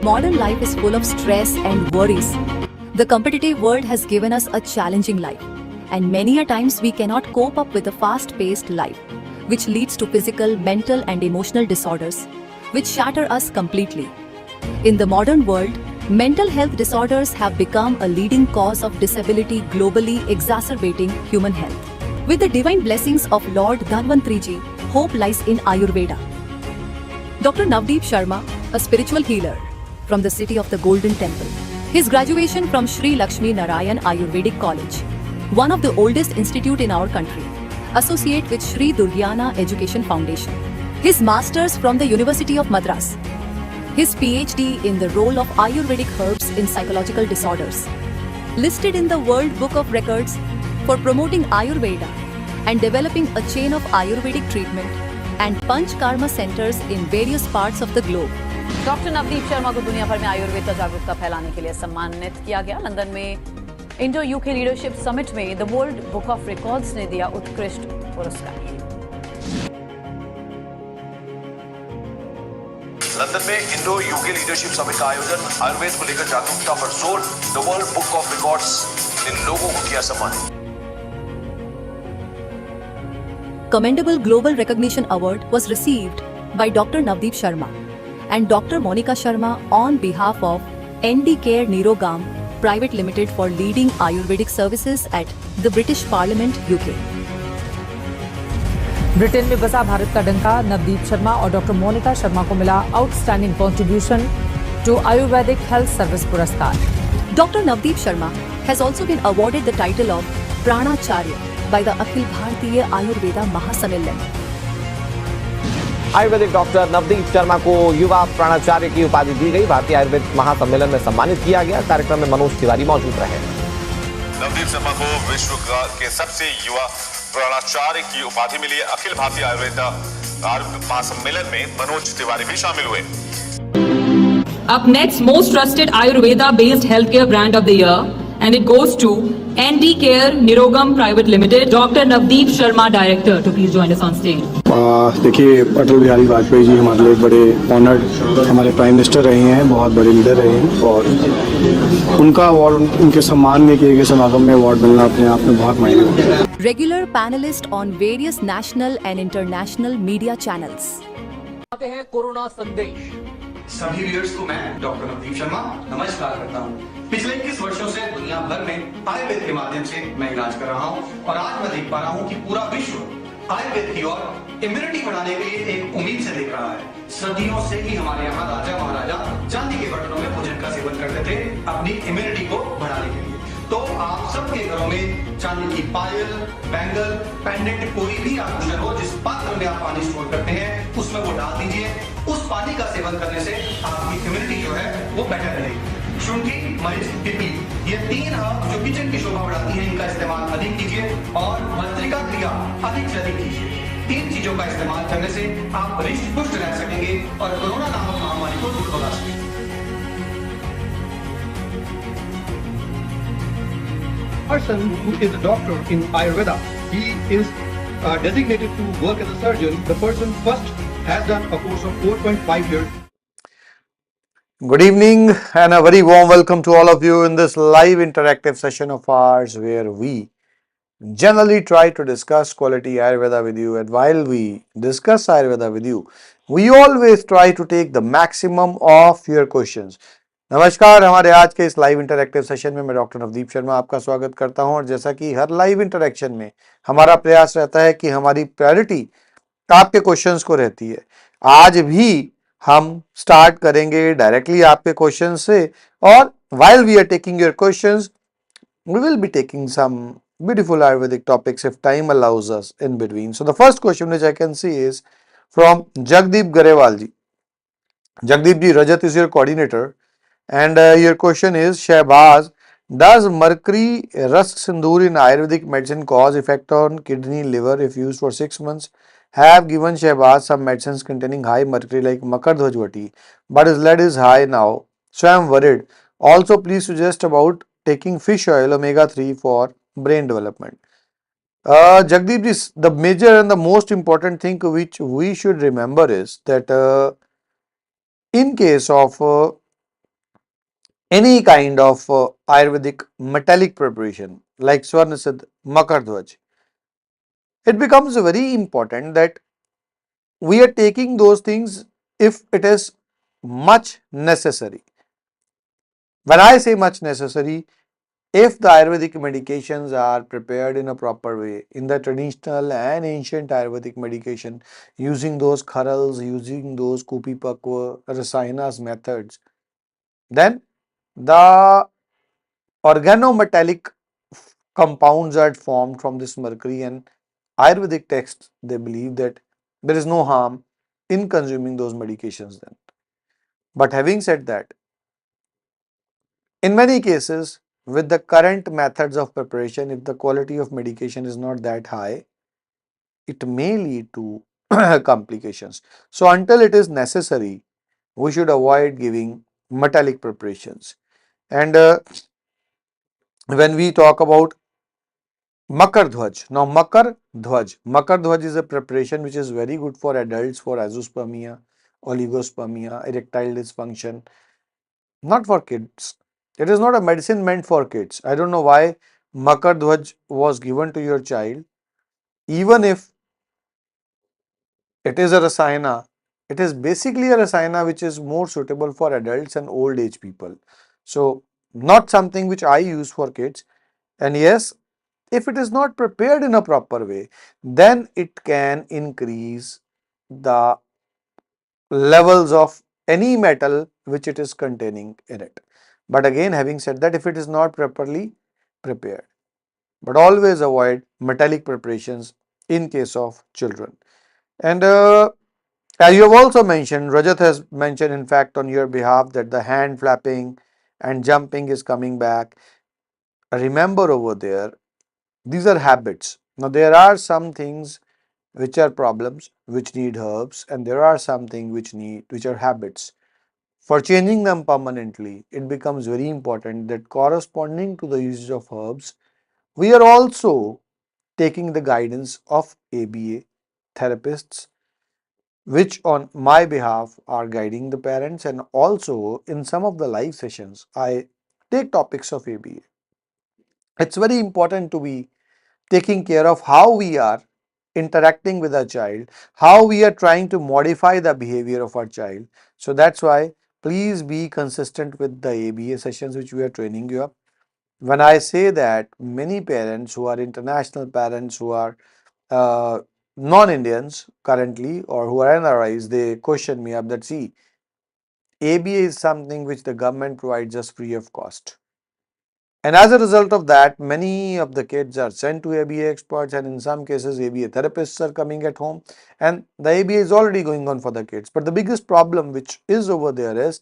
modern life is full of stress and worries. The competitive world has given us a challenging life, and many a times we cannot cope up with a fast-paced life, which leads to physical, mental and emotional disorders, which shatter us completely. In the modern world, mental health disorders have become a leading cause of disability globally, exacerbating human health. With the divine blessings of Lord Dhanvantriji, hope lies in Ayurveda. Dr. Navdeep Sharma, a spiritual healer from the city of the Golden Temple. His graduation from Sri Lakshmi Narayan Ayurvedic College, one of the oldest institute in our country, associate with Sri Durgyana Education Foundation. His masters from the University of Madras. His PhD in the role of Ayurvedic herbs in psychological disorders. Listed in the World Book of Records for promoting Ayurveda and developing a chain of Ayurvedic treatment and Panch Karma centers in various parts of the globe. Doctor Navdeep Sharma को दुनिया भर में आयुर्वेद जागरूकता फैलाने के लिए सम्मानित किया गया। लंदन में इंडो यूके लीडरशिप समिट में the world book of records ने दिया उत्कृष्ट पुरस्कार। लंदन में इंडो यूके लीडरशिप समिट का आयोजन, आयुर्वेद को लेकर जागरूकता पर जोर, the world book of records ने लोगों को किया सम्मानित। Commendable Global Recognition Award was received by Dr. Navdeep Sharma and Dr. Monica Sharma on behalf of ND Care Nirogam Private Limited for leading Ayurvedic services at the British Parliament, UK. Britain में बसा भारत का डंका, नवदीप शर्मा और doctor Monika Sharma को मिला outstanding contribution to Ayurvedic health service पुरस्कार। Dr. Navdeep Sharma has also been awarded the title of Pranacharya by the Akhil Bharatiya Ayurveda Mahasammellan. Ayurvedic doctor Navdeep Sharma को युवा प्राणाचार्य की उपाधि दी गई। भारतीय आयुर्वेद महासम्मेलन में सम्मानित किया गया। कार्यक्रम में मनोज तिवारी मौजूद रहे। नवदीप शर्मा को विश्व के सबसे युवा प्राणाचार्य की उपाधि मिली। अखिल भारतीय आयुर्वेद महासम्मेलन में मनोज तिवारी भी शामिल हुए। Up next, most trusted Ayurveda-based healthcare brand of the year, and it goes to ND Care Nirogam Private Limited. Dr. Navdeep Sharma, Director, to please join us on stage. देखिए, अटल बिहारी वाजपेयी जी हमारे लिए बड़े ऑनर्ड हमारे प्राइम मिनिस्टर रहे हैं, बहुत बड़े leader रहे हैं और उनका अवार्ड, उनके सम्मान में किए गए समागम में अवार्ड मिलना अपने आप में बहुत मायने रखता है। Regular panelist on various national and international media channels. आते हैं कोरोना संदेश। सभी व्यूअर्स को मैं डॉक्टर नवदीप शर्मा नमस्कार करता हूँ। पिछले 21 वर्षों से दुनिया भर में आयुर्वेद के माध्यम से मैं इलाज कर रहा हूँ और आज मैं देख पा रहा हूँ कि पूरा विश्व आयुर्वेद की ओर इम्यूनिटी बढ़ाने के लिए एक उम्मीद से देख रहा है। सदियों से ही हमारे यहाँ राजा महाराजा चांदी के बर्तनों में भोजन का सेवन करते थे अपनी इम्यूनिटी को बढ़ाने के लिए। तो आप सबके घरों में चांदी की पायल, बैंगल, पेंडेंट, कोई भी आभूषण हो, जिस पात्र में आप पानी स्टोर करते हैं उसमें वो डाल दीजिए। उस पानी का सेवन करने से आपकी इम्यूनिटी जो है वो बेटर रहेगी। शुंठी, मरीज, पिपली, ये 3 हर्ब जो किचन की शोभा बढ़ाती हैं, इनका इस्तेमाल अधिक कीजिए और भस्त्रिका क्रिया अधिक से अधिक कीजिए। 3 चीजों का इस्तेमाल करने से आप हृष्ट पुष्ट रह सकेंगे और कोरोना नामक महामारी को दूर भगा सकेंगे। Person who is a doctor in Ayurveda, he is designated to work as a surgeon. The person first has done a course of 4.5 years. Good evening and a very warm welcome to all of you in this live interactive session of ours where we generally try to discuss quality Ayurveda with you, and while we discuss Ayurveda with you, we always try to take the maximum of your questions. नमस्कार, हमारे आज के इस live interactive session में मैं doctor Navdeep Sharma आपका स्वागत करता हूं और जैसा कि हर लाइव इंटरैक्शन में हमारा प्रयास रहता है कि हमारी प्रायोरिटी आपके क्वेश्चंस को रहती है। आज भी हम स्टार्ट करेंगे डायरेक्टली आपके क्वेश्चन से और while we are taking your questions, we will be taking some beautiful Ayurvedic topics if time allows us in between. So the first question which I can see is from Jagdeep Garewal ji. Jagdeep ji, Rajat is your coordinator and your question is, Shehbaz, does mercury ras sindoor in Ayurvedic medicine cause effect on kidney, liver if used for 6 months? Have given Shehbaz some medicines containing high mercury like Makardhwajwati, but his lead is high now, so I am worried. Also, please suggest about taking fish oil omega-3 for brain development. Jagdeep ji, the major and the most important thing which we should remember is that in case of any kind of Ayurvedic metallic preparation like Swarnasiddh, Makardhwaj, it becomes very important that we are taking those things if it is much necessary. When I say much necessary, if the Ayurvedic medications are prepared in a proper way, in the traditional and ancient Ayurvedic medication, using those kharals, using those kupi pakwa, rasayanas methods, then the organometallic compounds are formed from this mercury, and Ayurvedic texts, they believe that there is no harm in consuming those medications then. But having said that, in many cases, with the current methods of preparation, if the quality of medication is not that high, it may lead to complications. So, until it is necessary, we should avoid giving metallic preparations. And when we talk about Makar Dhwaj, now Makar Dhwaj is a preparation which is very good for adults for azoospermia, oligospermia, erectile dysfunction, not for kids. It is not a medicine meant for kids. I don't know why Makar Dhwaj was given to your child. Even if it is a rasayana, it is basically a rasayana which is more suitable for adults and old age people. So, not something which I use for kids. And yes, if it is not prepared in a proper way, then it can increase the levels of any metal which it is containing in it. But again, having said that, if it is not properly prepared, but always avoid metallic preparations in case of children. And as you have also mentioned, Rajat has mentioned in fact on your behalf that the hand flapping and jumping is coming back. Remember over there, these are habits. Now there are some things which are problems which need herbs, and there are something which are habits. For changing them permanently, it becomes very important that corresponding to the usage of herbs, we are also taking the guidance of ABA therapists, which on my behalf are guiding the parents, and also in some of the live sessions I take topics of ABA. It's very important to be taking care of how we are interacting with our child, how we are trying to modify the behavior of our child. So that's why please be consistent with the ABA sessions which we are training you up. When I say that, many parents who are international parents who are uh, non-Indians currently or who are NRIs, they question me up that see, ABA is something which the government provides us free of cost. And as a result of that, many of the kids are sent to ABA experts, and in some cases, ABA therapists are coming at home, and the ABA is already going on for the kids. But the biggest problem which is over there is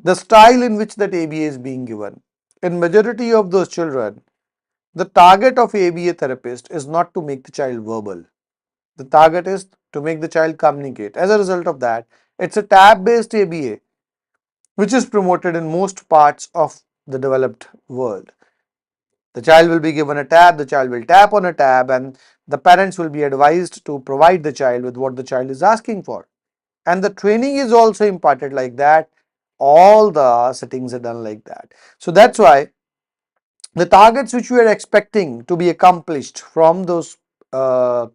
the style in which that ABA is being given. In majority of those children, the target of ABA therapist is not to make the child verbal. The target is to make the child communicate. As a result of that, it's a tab-based ABA, which is promoted in most parts of the developed world. The child will be given a tab, the child will tap on a tab, and the parents will be advised to provide the child with what the child is asking for. And the training is also imparted like that. All the settings are done like that. So that's why the targets which we are expecting to be accomplished from those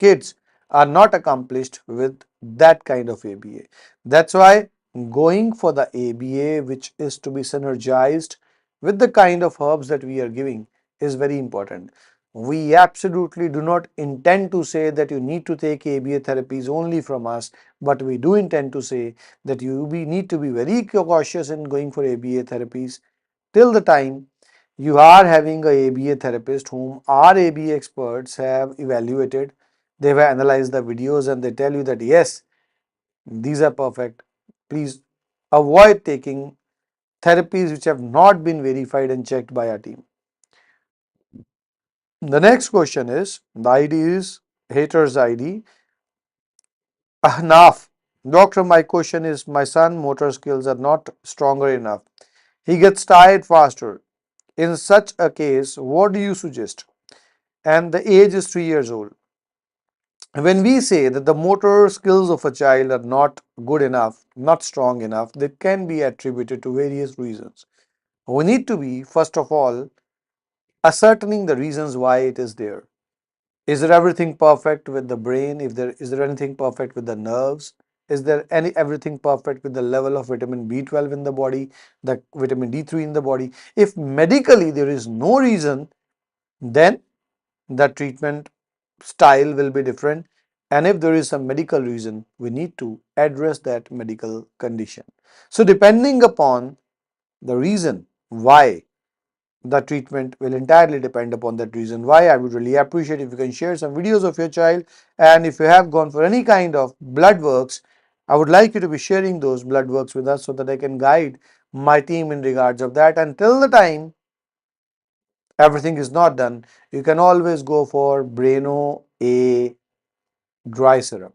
kids are not accomplished with that kind of ABA. That's why going for the ABA which is to be synergized with the kind of herbs that we are giving is very important. We absolutely do not intend to say that you need to take ABA therapies only from us, but we do intend to say that you need to be very cautious in going for ABA therapies till the time you are having a ABA therapist whom our ABA experts have evaluated. They have analyzed the videos and they tell you that yes, these are perfect. Please avoid taking therapies which have not been verified and checked by our team. The next question is, the ID is haters ID. Ahnaf. Doctor, my question is, my son motor skills are not stronger enough. He gets tired faster. In such a case, what do you suggest? And the age is 3 years old. When we say that the motor skills of a child are not good enough, not strong enough, they can be attributed to various reasons. We need to be, first of all, ascertaining the reasons why it is there. Is there everything perfect with the brain? If there is there anything perfect with the nerves? Is there everything perfect with the level of vitamin B12 in the body, the vitamin D3 in the body? If medically there is no reason, then the treatment style will be different. And if there is some medical reason, we need to address that medical condition. So depending upon the reason why, the treatment will entirely depend upon that reason why. I would really appreciate if you can share some videos of your child, and if you have gone for any kind of blood works, I would like you to be sharing those blood works with us so that I can guide my team in regards of that. Until the time everything is not done, you can always go for Breno A dry syrup.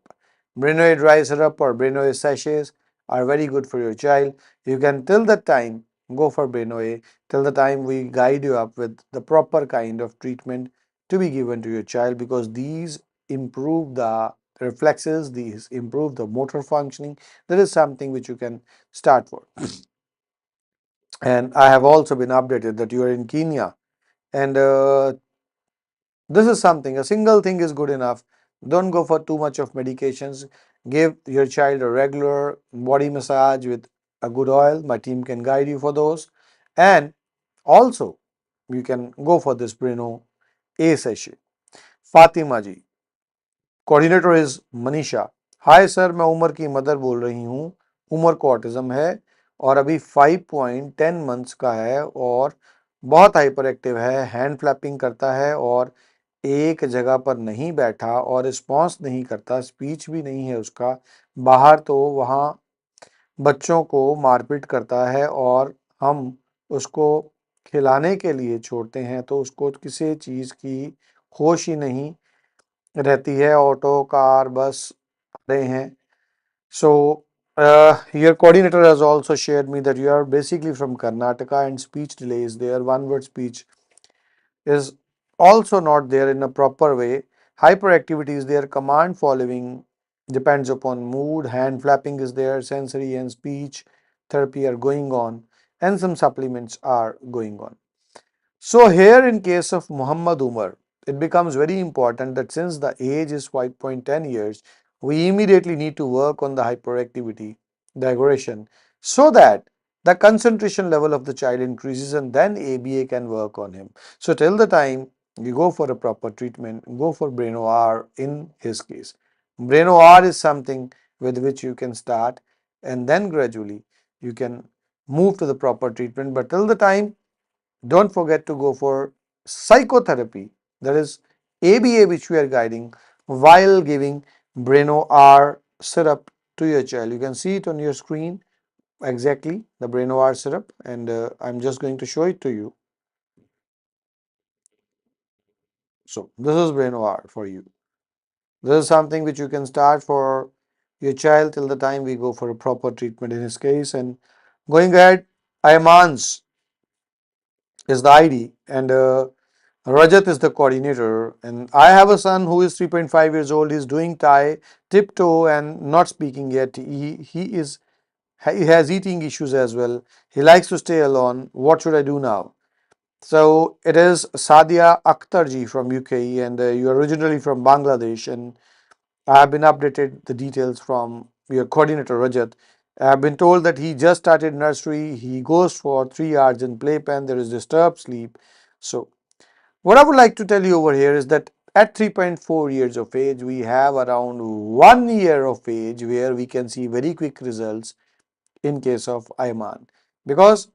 Breno A dry syrup or Breno A sachets are very good for your child. You can till that time go for Breno A, till the time we guide you up with the proper kind of treatment to be given to your child, because these improve the reflexes, these improve the motor functioning. That is something which you can start for. And I have also been updated that you are in Kenya, and this is something, a single thing is good enough. Don't go for too much of medications. Give your child a regular body massage with a good oil. My team can guide you for those. And also, you can go for this Breno A session. Fatima ji, coordinator is Manisha. Hi sir, मैं उमर की mother बोल रही हूँ. उमर को autism है और अभी 5.10 months का है और बहुत हाइपर एक्टिव है, हैंड फ्लैपिंग करता है और एक जगह पर नहीं बैठा और रिस्पॉन्स नहीं करता, स्पीच भी नहीं है उसका. बाहर तो वहाँ बच्चों को मारपीट करता है और हम उसको खिलाने के लिए छोड़ते हैं तो उसको किसी चीज़ की होश ही नहीं रहती है. ऑटो, कार, बस रहे हैं. So, your coordinator has also shared me that you are basically from Karnataka and speech delay is there. One word speech is also not there in a proper way. Hyperactivity is there. Command following depends upon mood. Hand flapping is there. Sensory and speech therapy are going on, and some supplements are going on. So here in case of Muhammad Umar, it becomes very important that since the age is 5.10 years, we immediately need to work on the hyperactivity, the aggression, so that the concentration level of the child increases and then ABA can work on him. So till the time you go for a proper treatment, go for Breno R in his case. Breno R is something with which you can start and then gradually you can move to the proper treatment. But till the time, don't forget to go for psychotherapy, that is ABA, which we are guiding while giving Breno R syrup to your child. You can see it on your screen exactly, the Breno R syrup, and I'm just going to show it to you. So this is Breno R for you. This is something which you can start for your child till the time we go for a proper treatment in his case. And going ahead, Ayman's is the ID, and Rajat is the coordinator. And I have a son who is 3.5 years old. He's doing Thai, tiptoe, and not speaking yet. He has eating issues as well. He likes to stay alone. What should I do now? So it is Sadia Akhtarji from UK, and you are originally from Bangladesh. And I have been updated the details from your coordinator Rajat. I have been told that he just started nursery. He goes for 3 hours in playpen. There is disturbed sleep. So what I would like to tell you over here is that at 3.4 years of age, we have around 1 year of age where we can see very quick results in case of Ayman. Because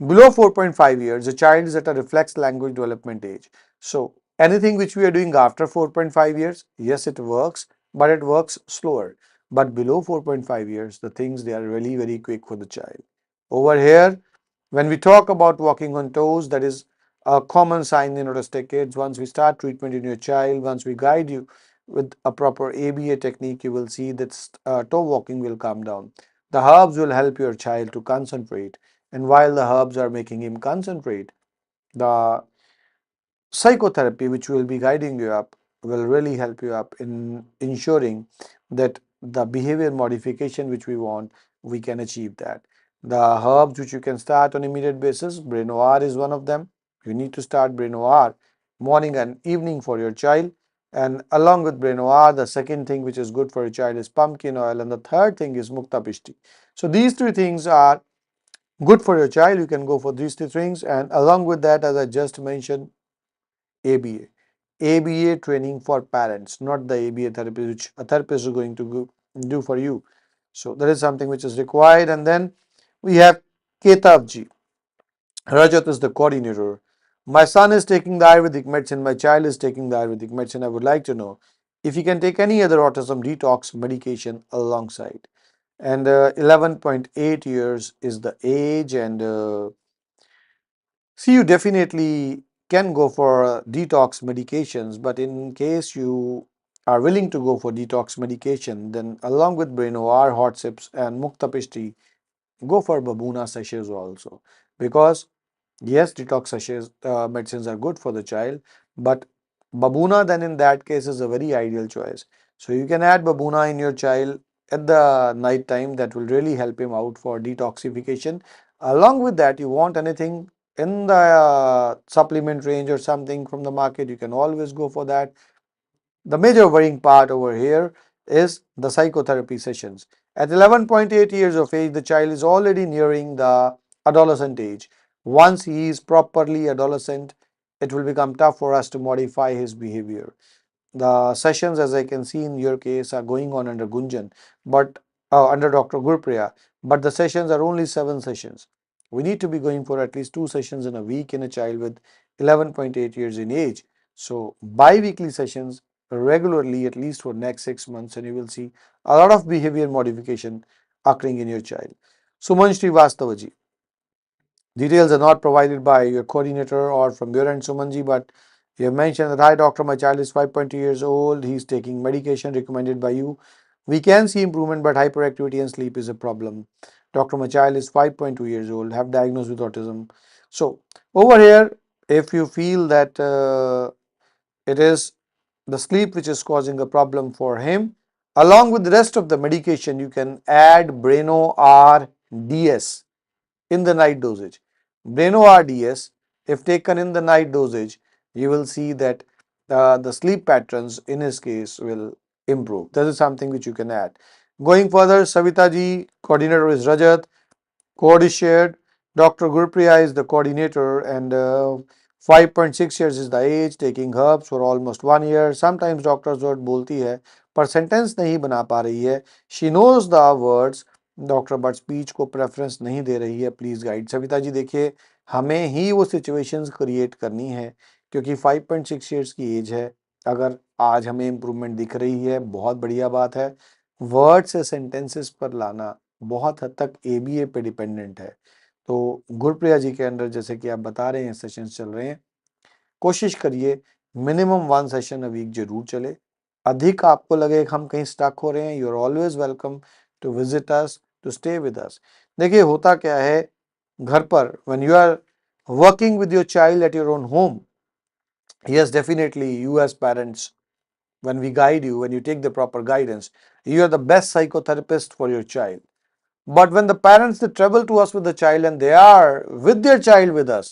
below 4.5 years, the child is at a reflex language development age. So anything which we are doing after 4.5 years, yes, it works, but it works slower. But below 4.5 years, the things, they are really very quick for the child. Over here, when we talk about walking on toes, that is a common sign in autistic kids. Once we start treatment in your child, once we guide you with a proper ABA technique, you will see that toe walking will come down. The herbs will help your child to concentrate, and while the herbs are making him concentrate, the psychotherapy which will be guiding you up will really help you up in ensuring that the behavior modification which we want, we can achieve that. The herbs which you can start on immediate basis, Brain Noir is one of them. You need to start Brain Noir morning and evening for your child. And along with Brain Noir, the second thing which is good for your child is pumpkin oil, and the third thing is Mukta Pishti. So these three things are good for your child. You can go for these three things, and along with that, as I just mentioned, ABA. ABA training for parents, not the ABA therapy which a therapist is going to do for you. So that is something which is required. And then we have Ketavji. Rajat is the coordinator. My son is taking the Ayurvedic medicine. My child is taking the Ayurvedic medicine. I would like to know if he can take any other autism detox medication alongside. And 11.8 years is the age, and see, you definitely can go for detox medications, but in case you are willing to go for detox medication, then along with Brainoir, hot sips, and Mukta Pishti, go for Babuna sachets also. Because yes, detox sachets medicines are good for the child, but Babuna then in that case is a very ideal choice. So you can add Babuna in your child at the night time. That will really help him out for detoxification. Along with that, you want anything in the supplement range or something from the market, you can always go for that. The major worrying part over here is the psychotherapy sessions. At 11.8 years of age, the child is already nearing the adolescent age. Once he is properly adolescent, it will become tough for us to modify his behavior. The sessions, as I can see in your case, are going on under Gunjan, but under Dr. Gurpriya, but the sessions are only 7 sessions. We need to be going for at least 2 sessions in a week in a child with 11.8 years in age. So bi-weekly sessions regularly, at least for next 6 months, and you will see a lot of behavior modification occurring in your child. Suman Srivastavaji. Details are not provided by your coordinator or from your end, Sumanji, but you have mentioned that, hi doctor, my child is 5.2 years old. He is taking medication recommended by you. We can see improvement, but hyperactivity and sleep is a problem. Doctor, my child is 5.2 years old, have diagnosed with autism. So over here, if you feel that it is the sleep which is causing a problem for him, along with the rest of the medication, you can add Breno RDS in the night dosage. Breno RDS, if taken in the night dosage, you will see that the sleep patterns in his case will improve. This is something which you can add. Going further, Savita ji, coordinator is Rajat. Code is shared. Dr. Gurpriya is the coordinator, and 5.6 years is the age, taking herbs for almost 1 year. Sometimes doctor's word बोलती है पर sentence नहीं बना पा रही है. She knows the words doctor but speech को preference नहीं दे रही है. Please guide. सविता जी देखिए, हमें ही वो सिचुएशंस क्रिएट करनी है क्योंकि 5.6 ईयर्स की एज है. अगर आज हमें इम्प्रूवमेंट दिख रही है, बहुत बढ़िया बात है. वर्ड से सेंटेंसेस पर लाना बहुत हद तक एबीए पे डिपेंडेंट है. तो गुरप्रिया जी के अंडर जैसे कि आप बता रहे हैं सेशंस चल रहे हैं, कोशिश करिए मिनिमम 1 सेशन अ वीक जरूर चले. अधिक आपको लगे कि हम कहीं स्टक हो रहे हैं, you are always welcome to visit us, to stay with us. देखिए होता क्या है घर पर, when you are working with your child at your own home, yes definitely you as parents, when we guide you, when you take the proper guidance, you are the best psychotherapist for your child. But when the parents they travel to us with the child and they are with their child with us,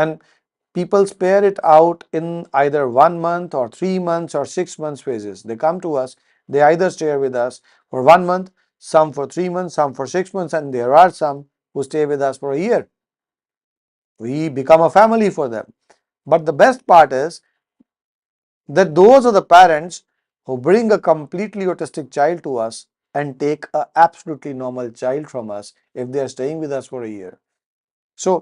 and people spare it out in either 1 month or 3 months or 6 months phases. They come to us, they either stay with us for 1 month, some for 3 months, some for 6 months, and there are some who stay with us for a year. We become a family for them. But the best part is that those are the parents who bring a completely autistic child to us and take a absolutely normal child from us if they are staying with us for a year. So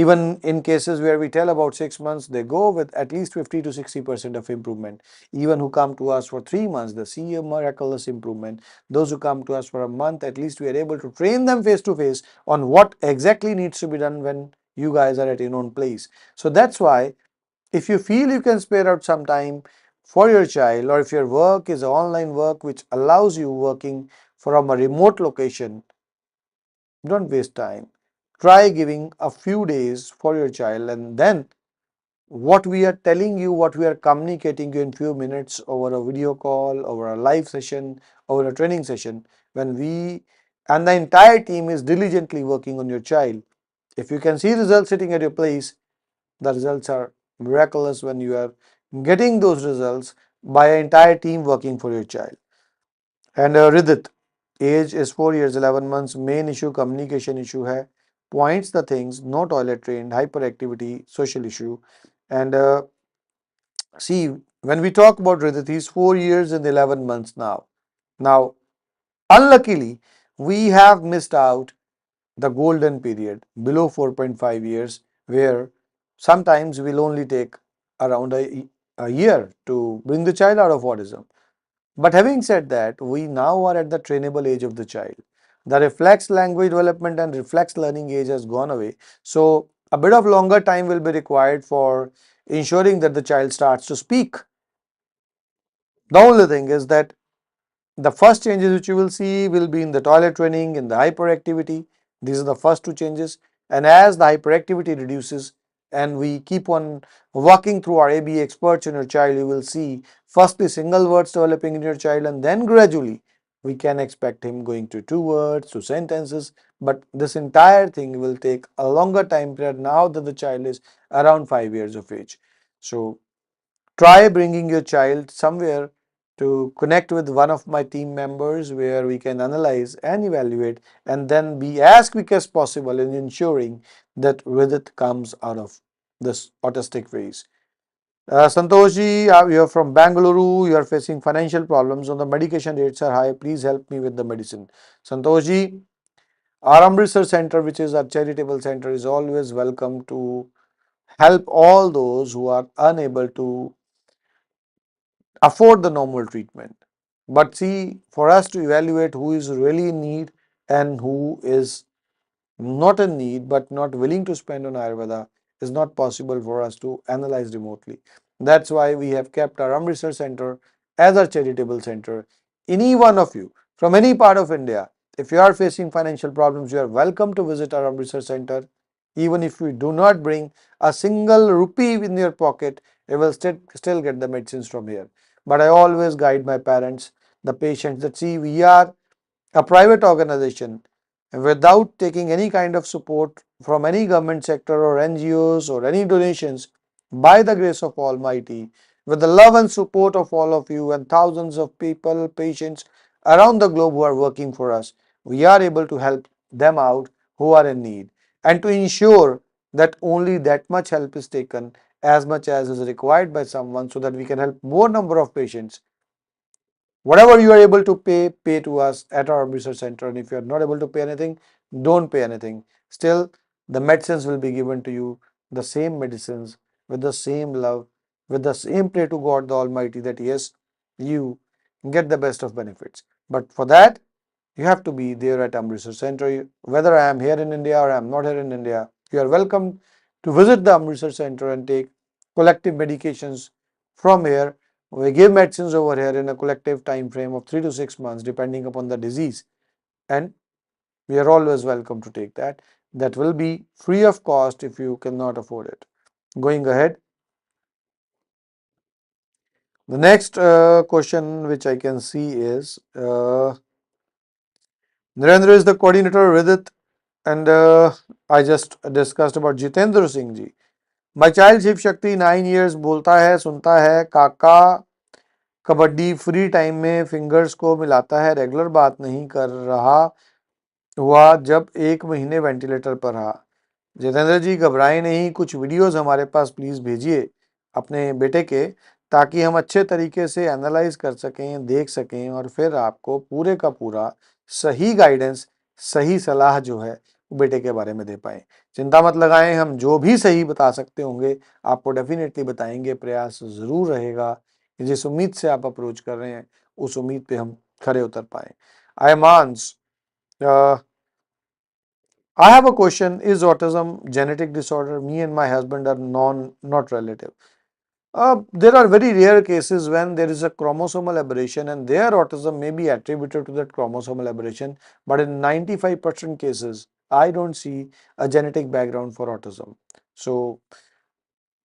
even in cases where we tell about 6 months, they go with at least 50 to 60% of improvement. Even who come to us for 3 months, they see a miraculous improvement. Those who come to us for a month, at least we are able to train them face to face on what exactly needs to be done when you guys are at your own place. So that's why if you feel you can spare out some time for your child, or if your work is online work which allows you working from a remote location, don't waste time. Try giving a few days for your child, and then what we are telling you, what we are communicating you in few minutes over a video call, over a live session, over a training session, when we and the entire team is diligently working on your child. If you can see results sitting at your place, the results are miraculous when you are getting those results by an entire team working for your child. And Ridit, age is 4 years 11 months, main issue communication issue hai, points the things, no toilet trained, hyperactivity, social issue. And see, when we talk about Ridit, he's 4 years and 11 months now. Now, unluckily, we have missed out the golden period below 4.5 years, where sometimes we'll only take around a year to bring the child out of autism. But having said that, we now are at the trainable age of the child. The reflex language development and reflex learning age has gone away. So a bit of longer time will be required for ensuring that the child starts to speak. The only thing is that the first changes which you will see will be in the toilet training, in the hyperactivity. These are the first two changes. And as the hyperactivity reduces and we keep on walking through our ABA experts in your child, you will see firstly single words developing in your child, and then gradually we can expect him going to 2 words, to sentences. But this entire thing will take a longer time period now that the child is around 5 years of age. So try bringing your child somewhere to connect with one of my team members where we can analyze and evaluate and then be as quick as possible in ensuring that Vidit comes out of this autistic phase. Santoshji, you are from Bangalore, you are facing financial problems, on the medication rates are high, please help me with the medicine. Santoshji, our Research Center, which is our charitable center, is always welcome to help all those who are unable to afford the normal treatment. But see, for us to evaluate who is really in need and who is not in need but not willing to spend on Ayurveda is not possible for us to analyze remotely. That's why we have kept our Research Center as a charitable center. Any one of you from any part of India, if you are facing financial problems, you are welcome to visit our Research Center. Even if you do not bring a single rupee in your pocket, you will still get the medicines from here. But I always guide my parents, the patients, that see, we are a private organization without taking any kind of support from any government sector or NGOs or any donations. By the grace of Almighty, with the love and support of all of you and thousands of people, patients around the globe who are working for us, we are able to help them out who are in need, and to ensure that only that much help is taken as much as is required by someone, so that we can help more number of patients. Whatever you are able to pay, pay to us at our research center. And if you are not able to pay anything, don't pay anything. Still, the medicines will be given to you, the same medicines, with the same love, with the same prayer to God the Almighty that yes, you get the best of benefits. But for that, you have to be there at Research Center. Whether I am here in India or I am not here in India, you are welcome to visit the Research Center and take collective medications from here. We give medicines over here in a collective time frame of 3 to 6 months depending upon the disease, and we are always welcome to take that. That will be free of cost if you cannot afford it. Going ahead, the next question which I can see is Narendra is the coordinator with it, and I just discussed about Jitendra Singh ji. My child Shiv Shakti 9 years बोलता है, सुनता है, काका kabaddi free time में fingers को मिलाता है, regular बात नहीं कर रहा हुआ जब 1 महीने वेंटिलेटर पर रहा। जितेंद्र जी घबराएं नहीं, कुछ वीडियोस हमारे पास प्लीज भेजिए अपने बेटे के, ताकि हम अच्छे तरीके से एनालाइज कर सकें, देख सकें और फिर आपको पूरे का पूरा सही गाइडेंस, सही सलाह जो है वो बेटे के बारे में दे पाए। चिंता मत लगाएं, हम जो भी सही बता सकते होंगे आपको डेफिनेटली बताएंगे। प्रयास जरूर रहेगा कि जिस उम्मीद से आप अप्रोच कर रहे हैं उस उम्मीद पे हम खरे उतर पाए। आयमांस, I have a question. Is autism genetic disorder? Me and my husband are not relative. There are very rare cases when there is a chromosomal aberration and their autism may be attributed to that chromosomal aberration. But in 95% cases, I don't see a genetic background for autism. So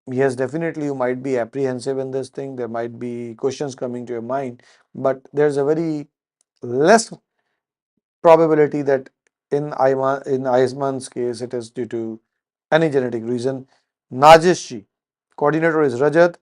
yes, definitely you might be apprehensive in this thing. There might be questions coming to your mind, but there's a very less probability that in Ayman's case it is due to any genetic reason. Najish ji, coordinator is Rajat.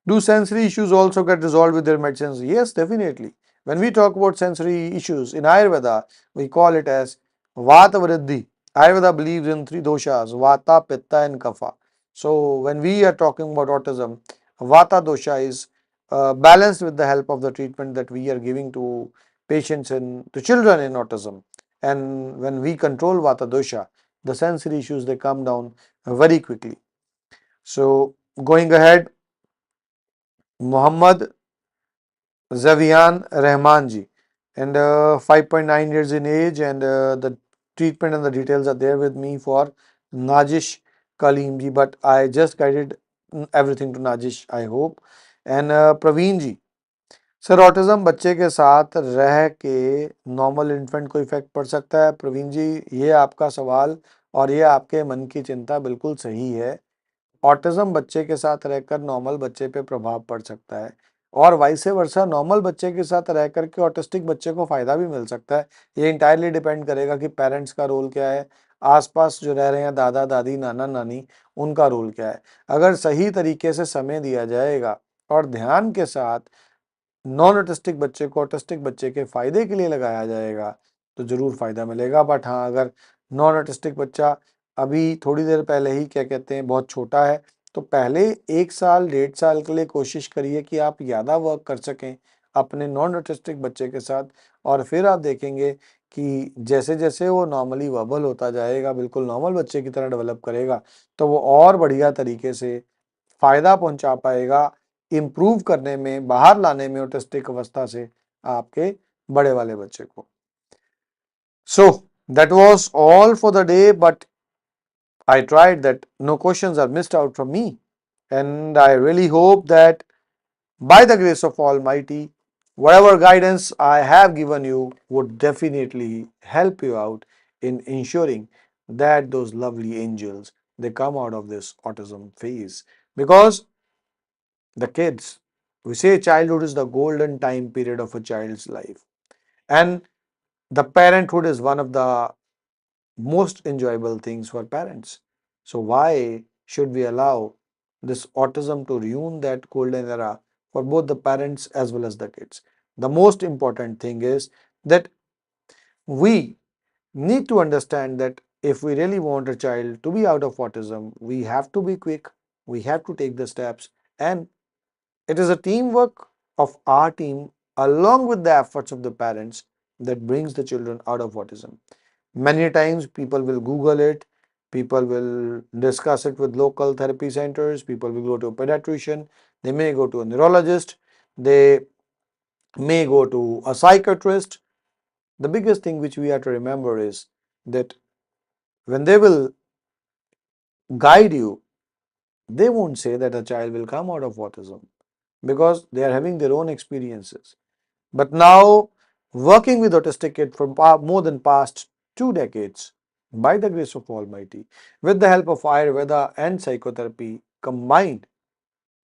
Do sensory issues also get resolved with their medicines? Yes, definitely. When we talk about sensory issues in Ayurveda, we call it as Vata Vriddhi. Ayurveda believes in three doshas, Vata, Pitta and Kapha. So when we are talking about autism, Vata dosha is balanced with the help of the treatment that we are giving to patients and to children in autism. And when we control Vata dosha, the sensory issues, they come down very quickly. So going ahead, Muhammad Zavian Rahman ji, and 5.9 years in age, and the treatment and the details are there with me for Najish Kaleem ji, but I just guided everything to Najish, I hope. And Praveen ji, sir autism बच्चे के साथ रह के normal infant को effect पड़ सकता है? प्रवीण जी, ये आपका सवाल और ये आपके मन की चिंता बिल्कुल सही है। ऑटिज्म बच्चे के साथ रहकर नॉर्मल बच्चे पे प्रभाव पड़ सकता है और वाइस वर्सा नॉर्मल बच्चे के साथ रह करके ऑटिस्टिक बच्चे को फायदा भी मिल सकता है। ये इंटायरली डिपेंड करेगा कि पेरेंट्स का रोल क्या है, आसपास जो रह रहे हैं दादा दादी नाना नानी, उनका रोल क्या है। अगर सही तरीके से समय दिया जाएगा और ध्यान के साथ नॉन ऑटिस्टिक बच्चे को ऑटिस्टिक बच्चे के फायदे के लिए लगाया जाएगा तो जरूर फायदा मिलेगा। बट हाँ, अगर नॉन ऑटिस्टिक बच्चा अभी थोड़ी देर पहले ही क्या कहते हैं बहुत छोटा है, तो पहले 1 साल 1.5 साल के लिए कोशिश करिए कि आप ज़्यादा वर्क कर सकें अपने नॉन ऑटिस्टिक बच्चे के साथ, और फिर आप देखेंगे कि जैसे जैसे वो नॉर्मली वर्बल होता जाएगा, बिल्कुल नॉर्मल बच्चे की तरह डेवलप करेगा, तो वो और बढ़िया तरीके से फ़ायदा पहुंचा पाएगा इम्प्रूव करने में, बाहर लाने में ऑटिस्टिक अवस्था से आपके बड़े वाले बच्चे को। So that was all for the day, but I tried that no questions are missed out from me, and I really hope that by the grace of Almighty, whatever guidance I have given you would definitely help you out in ensuring that those lovely angels, they come out of this autism phase. Because the kids, we say childhood is the golden time period of a child's life, and the parenthood is one of the most enjoyable things for parents. So why should we allow this autism to ruin that golden era for both the parents as well as the kids? The most important thing is that we need to understand that if we really want a child to be out of autism, we have to be quick, we have to take the steps, and it is a teamwork of our team along with the efforts of the parents that brings the children out of autism. Many times people will Google it, people will discuss it with local therapy centers, people will go to a pediatrician, they may go to a neurologist, they may go to a psychiatrist. The biggest thing which we have to remember is that when they will guide you, they won't say that a child will come out of autism because they are having their own experiences. But now, working with autistic kids for more than past 2 decades, by the grace of Almighty, with the help of Ayurveda and psychotherapy combined,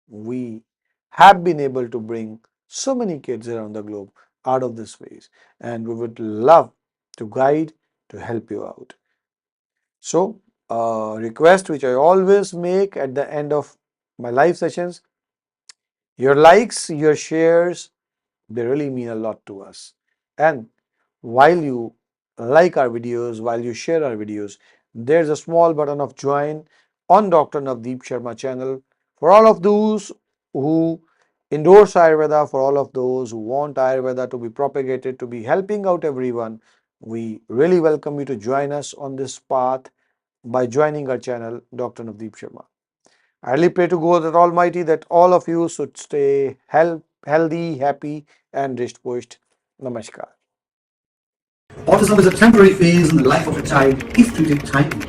we have been able to bring so many kids around the globe out of this phase, and we would love to guide, to help you out. So, a request which I always make at the end of my live sessions, your likes, your shares, they really mean a lot to us. And while you like our videos, while you share our videos, there's a small button of join on Dr. Navdeep Sharma channel. For all of those who endorse Ayurveda, for all of those who want Ayurveda to be propagated, to be helping out everyone, we really welcome you to join us on this path by joining our channel, Dr. Navdeep Sharma. I really pray to God Almighty that all of you should stay healthy, happy and wrist-pushed. Namaskar. Autism is a temporary phase in the life of a child if treated timely.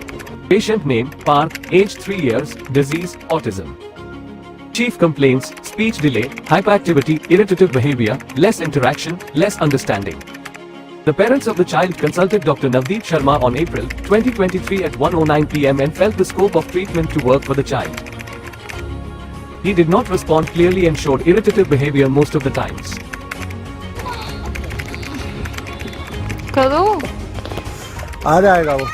Patient name Parth, age 3 years, disease autism. Chief complaints: speech delay, hyperactivity, irritative behavior, less interaction, less understanding. The parents of the child consulted Dr. Navdeep Sharma on April 2023 at 1:09 p.m. and felt the scope of treatment to work for the child. He did not respond clearly and showed irritative behavior most of the times. करो। आ जाएगा वो।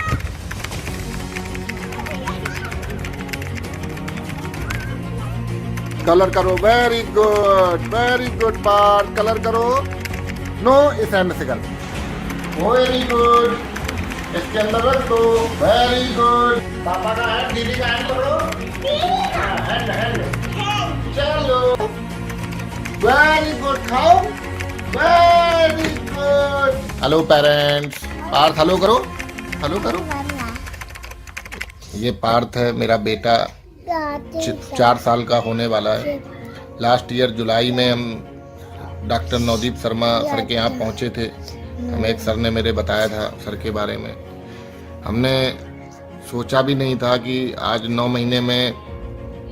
Colour करो, very good Partha, colour करो। No इसेंसिकल, very good, इसके अंदर रख दो, very good. पापा का हैंड, दीदी का हैंड पकड़ो, हैंड चलो, वेरी गुड, खाओ, very good. Hello parents, Parth hello करो, हेलो करो। ये पार्थ है मेरा बेटा, 4 साल का होने वाला है। लास्ट ईयर जुलाई में हम डॉक्टर नवदीप शर्मा सर के यहाँ पहुँचे थे। हमें एक सर ने मेरे बताया था सर के बारे में। हमने सोचा भी नहीं था कि आज 9 महीने में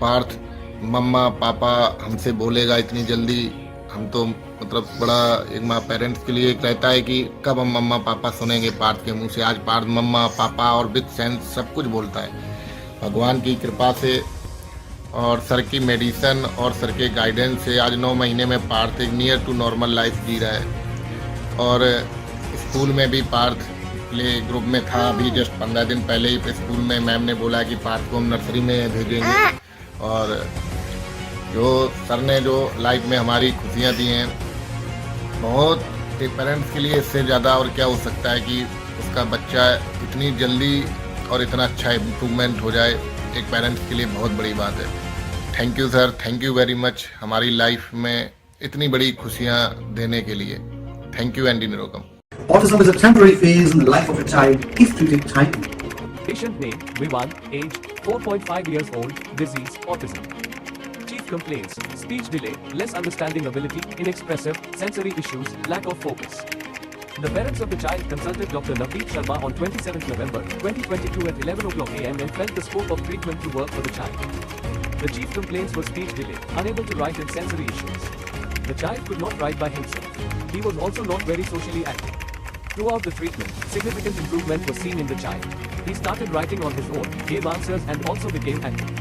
पार्थ मम्मा पापा हमसे बोलेगा इतनी जल्दी। हम तो मतलब बड़ा एक माँ पेरेंट्स के लिए एक रहता है कि कब हम मम्मा पापा सुनेंगे पार्थ के मुंह से। आज पार्थ मम्मा पापा और विद सेंस सब कुछ बोलता है। भगवान की कृपा से और सर की मेडिसिन और सर के गाइडेंस से आज 9 महीने में पार्थ एक नियर टू नॉर्मल लाइफ जी रहा है। और स्कूल में भी पार्थ प्ले ग्रुप में था। अभी जस्ट 15 दिन पहले ही स्कूल में मैम ने बोला कि पार्थ को हम नर्सरी में भेजेंगे। और जो सर ने जो लाइफ में हमारी खुशियाँ दी हैं, बहुत एक पेरेंट्स के लिए इससे ज़्यादा और क्या हो सकता है कि उसका बच्चा इतनी जल्दी और इतना अच्छा इम्प्रूवमेंट हो जाए, एक पेरेंट्स के लिए बहुत बड़ी बात है। Thank you sir, thank you very much हमारी लाइफ में इतनी बड़ी खुशियाँ देने के लिए। Thank you Andy Nirogam. Autism is a temporary phase in the life of a child if treated timely. Patient name Vivan, age 4.5 years old, disease autism. Chief complaints: speech delay, less understanding ability, inexpressive, sensory issues, lack of focus. The parents of the child consulted Dr. Navdeep Sharma on 27th November 2022 at 11 AM and felt the scope of treatment to work for the child. The chief complaints were speech delay, unable to write and sensory issues. The child could not write by himself. He was also not very socially active. Throughout the treatment, significant improvement was seen in the child. He started writing on his own, gave answers and also became active.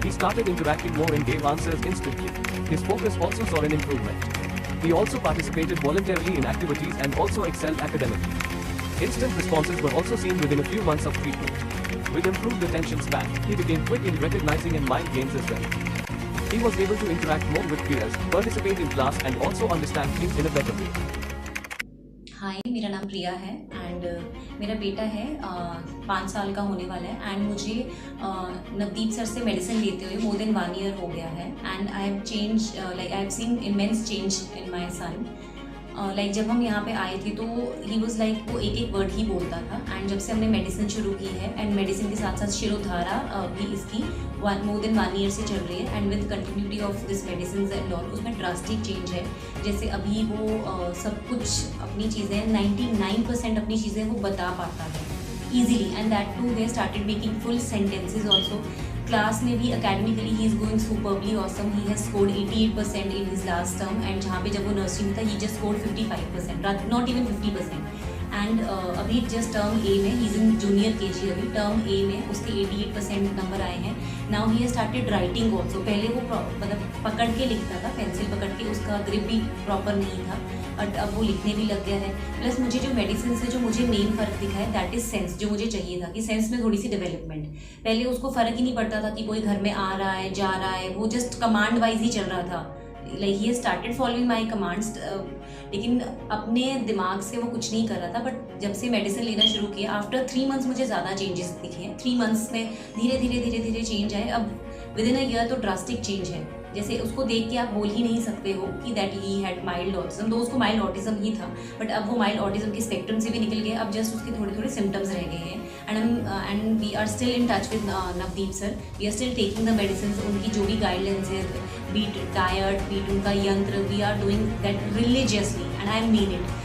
He started interacting more and gave answers instantly. His focus also saw an improvement. He also participated voluntarily in activities and also excelled academically. Instant responses were also seen within a few months of treatment. With improved attention span, he became quick in recognizing and mind games as well. He was able to interact more with peers, participate in class and also understand things in a better way. हाय, मेरा नाम प्रिया है and मेरा बेटा है 5 साल का होने वाला है एंड मुझे नवदीप सर से मेडिसिन लेते हुए मोर देन 1 ईयर हो गया है and I have change like I have seen immense change in my son. Like जब हम यहाँ पे आए थे तो ही वॉज लाइक वो एक वर्ड ही बोलता था एंड जब से हमने मेडिसिन शुरू की है एंड मेडिसिन के साथ साथ शिरोधारा भी इसकी मोर देन 1 ईयर से चल रही है and with continuity of this medicine and all उसमें ड्रास्टिक चेंज है। जैसे अभी वो सब कुछ अपनी चीज़ें 99% अपनी चीज़ें वो बता पाता है easily and that too they started making full sentences also. Class में भी academically he is going superbly awesome. He has scored 88% in his last term and जहाँ पे जब वो नर्सरी में था he just scored 55%, not even 50%। And अभी just term A में he is in junior KG, अभी टर्म ए में उसके 88% नंबर आए हैं। Now he has started writing also. पहले वो मतलब पकड़ के लिखता था, पेंसिल पकड़ के, उसका ग्रिप भी प्रॉपर नहीं था बट अब वो लिखने भी लग गया है। प्लस मुझे जो मेडिसिन से जो मुझे मेन फ़र्क दिखा है दैट इज़ सेंस, जो मुझे चाहिए था कि सेंस में थोड़ी सी डेवलपमेंट। पहले उसको फ़र्क ही नहीं पड़ता था कि कोई घर में आ रहा है जा रहा है, वो जस्ट कमांड वाइज ही चल रहा था। Like he started following my commands, लेकिन अपने दिमाग से वो कुछ नहीं कर रहा था। बट जब से मेडिसिन लेना शुरू किया आफ्टर 3 मंथ्स मुझे ज़्यादा चेंजेस दिखे हैं। 3 मंथ्स में धीरे धीरे चेंज आए। अब विद इन अ ईयर तो ड्रास्टिक चेंज है। जैसे उसको देख के आप बोल ही नहीं सकते हो कि that he had mild autism, तो उसको माइल्ड ऑटिज्म ही था बट अब वो माइल्ड ऑटिज्म के स्पेक्ट्रम से भी निकल गया। अब जस्ट उसके थोड़े सिम्टम्स रह गए हैं and we are still in touch with Navdeep sir. We are still taking the medicine. उनकी जो भी गाइडलाइंस है, बीट डाइट, बीट उनका यंत्र, we are doing that religiously and I mean it.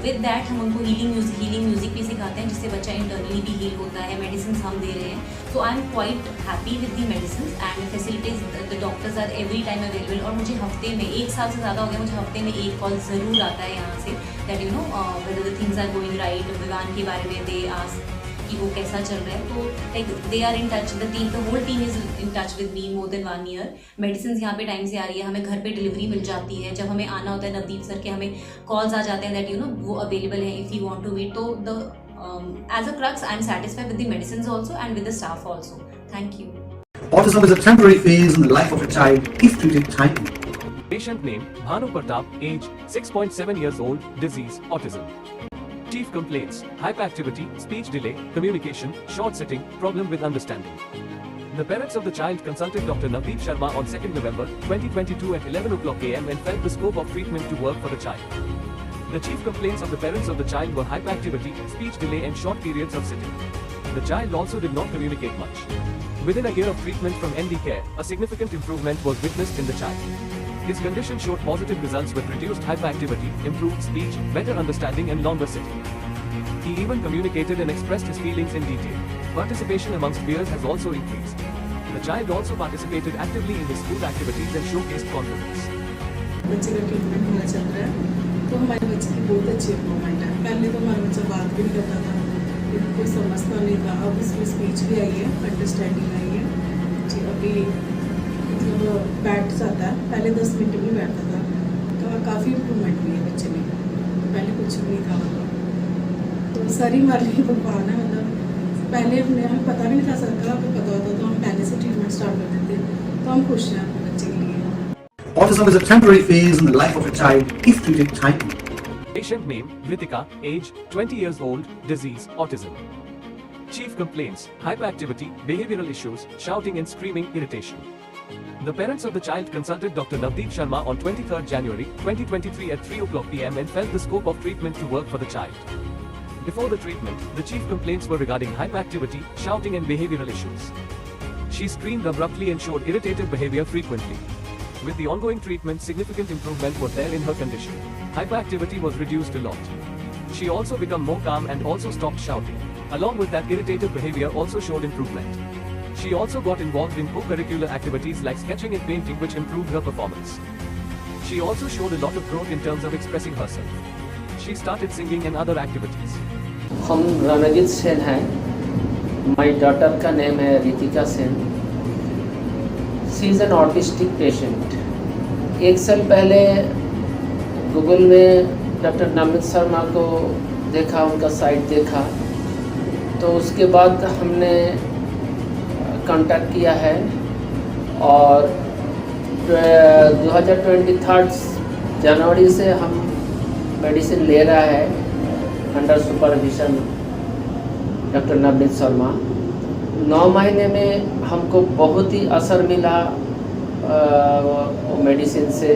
With that हम उनको हीलिंग म्यूजिक भी सिखाते हैं जिससे बच्चा इंटरनली भी हील होता है। मेडिसिन हम दे रहे हैं। So I am quite happy with the medicine and facilities. The doctors are every time available और मुझे हफ्ते में 1 साल से ज़्यादा हो गया, मुझे हफ्ते में 1 कॉल ज़रूर आता है यहाँ से that you know whether the things are going right. Vivaan के बारे में दे आस्क कि वो कैसा चल रहा है। तो like they are in touch, the whole team is in touch with me more than 1 year. Medicine यहाँ पे टाइम से आ रही है, हमें घर पे डिलीवरी मिल जाती है। जब हमें आना होता है नवदीप सर के हमें कॉल्स आ जाते हैं दैट यू नो वो अवेलेबल है if you want to meet. तो the as a crux I am satisfied with the medicine also and with the staff also. Thank you. Autism is a temporary phase in the life of a child if treated timely. Patient name Bhanu Pratap, age 6.7 years old, disease autism. Chief complaints: hyperactivity, speech delay, communication, short sitting, problem with understanding. The parents of the child consulted Dr. Navdeep Sharma on 2nd November 2022 at 11 o'clock am and felt the scope of treatment to work for the child. The chief complaints of the parents of the child were hyperactivity, speech delay and short periods of sitting. The child also did not communicate much. Within a year of treatment from ND Care, a significant improvement was witnessed in the child. His condition showed positive results with reduced hyperactivity, improved speech, better understanding and longer sitting. He even communicated and expressed his feelings in detail. Participation amongst peers has also increased. The child also participated actively in his school activities and showcased confidence. बच्चे का treatment हुआ चल रहा है तो हमारे बच्चे की बहुत अच्छी इम्प्रूवमेंट है। पहले तो हमारा बच्चा बात भी नहीं करता था, कोई समझता नहीं था, अब इसमें स्पीच भी आई है, अंडरस्टैंडिंग आई है जी। अभी मतलब बैठ जाता है, पहले 10 मिनट में बैठता था, तो काफ़ी इम्प्रूवमेंट हुई है बच्चे में, पहले कुछ भी नहीं था मतलब। तो सारी हमारी भगवान है, मतलब पहले हमें पता भी नहीं था सरकार को पता होता तो हम पहले से ट्रीटमेंट स्टार्ट कर देते, तो हम खुश हैं अपने बच्चे के लिए। Autism is a temporary phase in the life of a child if treated timely. Patient name Ritika, age 20 years old, disease autism. Chief complaints: hyperactivity, behavioral issues, shouting and screaming, irritation. The parents of the child consulted Dr. Navdeep Sharma on 23rd January 2023 at 3 o'clock pm and felt the scope of treatment to work for the child. Before the treatment, the chief complaints were regarding hyperactivity, shouting and behavioral issues. She screamed abruptly and showed irritated behavior frequently. With the ongoing treatment, significant improvement was there in her condition. Hyperactivity was reduced a lot. She also became more calm and also stopped shouting. Along with that, irritated behavior also showed improvement. She also got involved in co-curricular activities like sketching and painting, which improved her performance. She also showed a lot of growth in terms of expressing herself. She started singing and other activities. हम रणजीत सेन हैं। My daughter का name है Ritika Sen. She is an autistic patient. 1 साल पहले Google में doctor Navdeep Sharma को देखा, उनका साइट देखा, तो उसके बाद हमने कांटेक्ट किया है और 2023 जनवरी से हम मेडिसिन ले रहा है under supervision doctor Navdeep Sharma. 9 महीने में हमको बहुत ही असर मिला मेडिसिन से।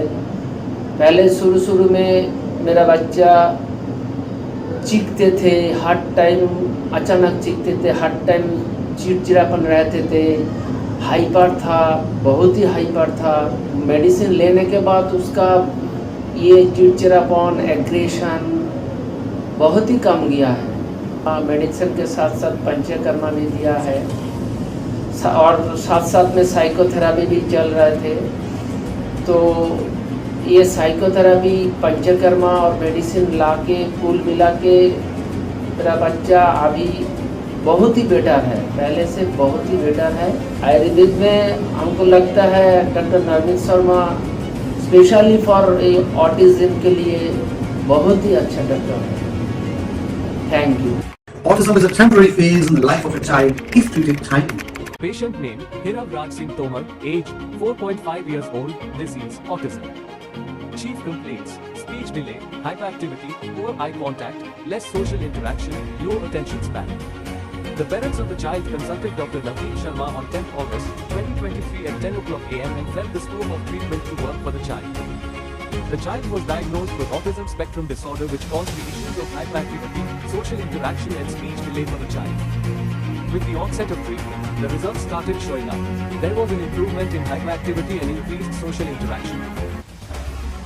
पहले शुरू में मेरा बच्चा चीखते थे, हर टाइम अचानक चीखते थे, हर टाइम चिड़चिड़ापन रहते थे, हाइपर था, बहुत ही हाइपर था। मेडिसिन लेने के बाद उसका ये चिड़चिड़ापन, एग्रेशन बहुत ही कम गया है। मेडिसिन के साथ साथ पंचकर्मा भी दिया है और साथ में साइकोथेरेपी भी चल रहे थे। तो ये साइकोथेरेपी, पंचकर्मा और मेडिसिन लाके कुल मिला के मेरा बच्चा अभी बहुत ही बेटर है, पहले से बहुत ही बेटर है। आयुर्वेदिक में हमको लगता है doctor Navdeep Sharma specially for autism के लिए बहुत ही अच्छा डॉक्टर है। Thank you. Autism is a temporary phase in the life of a child if treated timely. Patient name Hirav Raj Singh Tomar, age 4.5 years old, disease autism. Chief complaints: speech delay, hyperactivity, poor eye contact, less social interaction, low attention span. The parents of the child consulted Dr. Navdeep Sharma on 10th August 2023 at 10 o'clock am and felt the scope of treatment to work for the child. The child was diagnosed with autism spectrum disorder, which caused the issues of hyperactivity, social interaction and speech delay for the child. With the onset of treatment, the results started showing up. There was an improvement in hyperactivity and increased social interaction.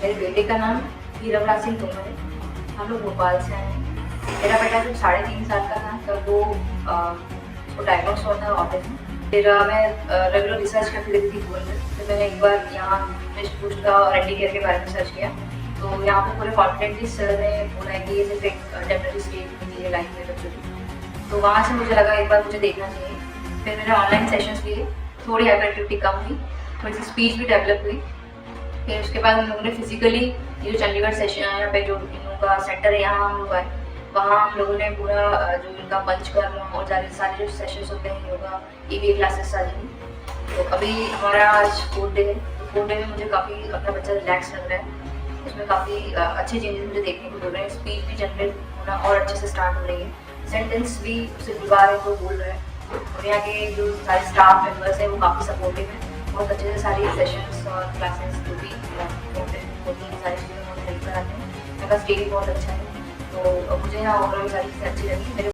मेरे बेटे का नाम हीरव राज सिंह तोमर है। हम लोग भोपाल से आए हैं। मेरा बेटा जब 3.5 साल का था तब वो डायग्नोस हुआ था ऑटिज्म। फिर मैं रेगुलर रिसर्च करती रहती थी गूगल पे। तो मैंने एक बार यहाँ पुष्ट का और एंडी केयर के बारे में सर्च किया, तो यहाँ पे पूरे कॉन्फिडेंटली सर ने बोला है कि ये सिर्फ एक टेम्परेरी स्टेज होती है लाइफ में बच्चों की। तो वहाँ से मुझे लगा एक बार मुझे देखना चाहिए। फिर मैंने ऑनलाइन सेशंस लिए, थोड़ी हाइपर एक्टिविटी कम हुई, थोड़ी सी स्पीच भी डेवलप हुई। फिर उसके बाद हम लोगों ने फिजिकली ये जो चंडीगढ़ सेशन यहाँ पे जो इन लोगों का सेंटर है यहाँ हम लोग आए, वहाँ हम लोगों ने पूरा जो इनका पंचकर्म और सारे जो सेशंस होते हैं योगा EVA क्लासेस सारी हुई। तो अभी हमारा आज 4th डे है, तो 4th डे में मुझे काफ़ी अपना बच्चा रिलैक्स लग रहा है। उसमें काफ़ी अच्छे चेंजेस मुझे देखने को मिल रहे हैं। स्पीच भी जनरेट होना और अच्छे से स्टार्ट हो रही है, सेंटेंस भी उसे बुलवा रहे हैं तो बोल रहे हैं। और यहाँ के जो सारे स्टाफ मेम्बर्स हैं वो काफ़ी सपोर्टिव हैं, बहुत अच्छे से सारी सेशंस और क्लासेस जो भी होती हैं सारी चीज़ें उन्होंने हेल्प कराते हैं। यहाँ का स्टेज बहुत अच्छा है, तो मुझे यहाँ ओवरऑल सारी चीज़ें अच्छी लगी। मेरे